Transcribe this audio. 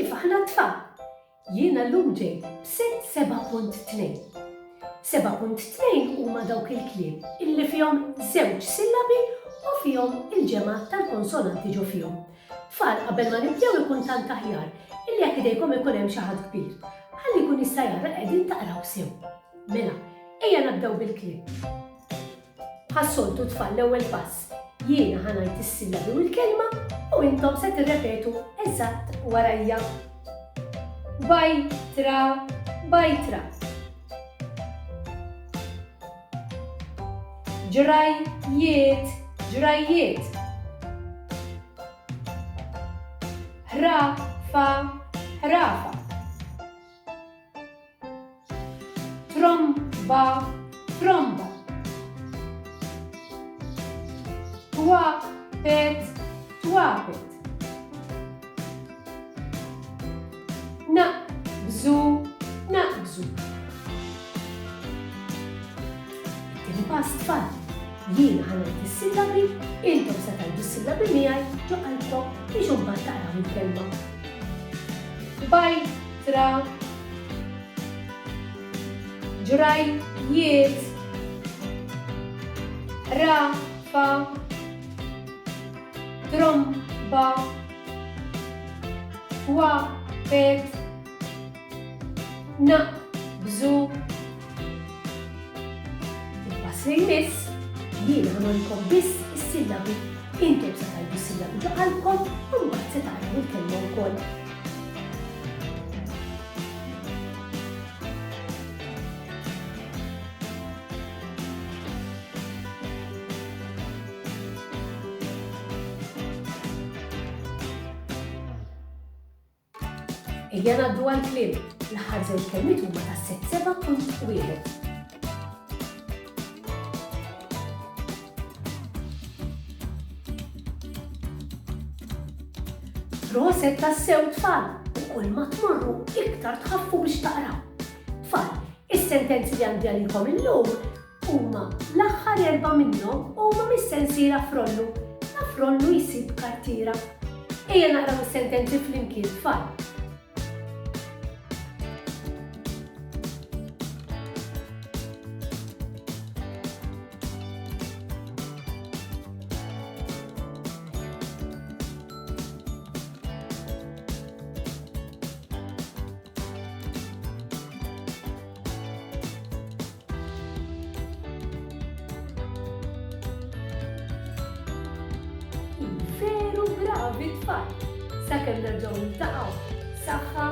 kif aħna tfal. Jiena llum ġejt b'set 7.2. 7.2 huma dawk il-kliem illi fihom żewġ sillabi u fihom il-ġemgħa tal-konsonanti ġo fihom. Tfal qabel ma nibdew ikun tant aħjar illi jekk idejkom ikun hemm xi ħadd kbir. Ħalli jkun jista' jara qegħdin taqraw sew. Mela, ejja nabdew bil-kliem. Ħassoltu tfal l-ewwel pass. Jiena ħanajt is-sillabi u l-kelma u intom se tirrepetu eżatt warajja. Bajtra, bajtra. Ġrajiet, ġrajiet. Ħrafa, ħrafa. Tromba, tromba. Twaqet, twaqet. Naqbżu, naqbżu. Il-pass tfal, jiena ħanajt is-sillabi, intom se tgħidu s-sillabi miegħi ġo qalbkom biex imbagħad taqraw il-kelma. Bajtra, ġrajiet, rafa, tromba, twaqet, naqbżu. Il-pass li jmiss, jiena ħanolkom biss is-sillabi, intom se tgħidu s-sillabi ġo qalbkom u mbagħad se taqraw il-kelma wkoll. Ejja ngħaddu għall-kliem. L-aħħar żewġ kelmiet huma tas-set 7.1. Proset tas-sew tfal, u kull ma tmorru iktar tħaffu biex taqraw. Tfal, is-sentenzi li għandi għalikom illum huma l-aħħar 4 minnhom huma mis-sensiela Frollu. La Frollu jsib kartiera. Ejja naqraw is-sentenzi flimkien tfal. Veru bravi tfal! Sakemm nerġgħu niltaqgħu. Saħħa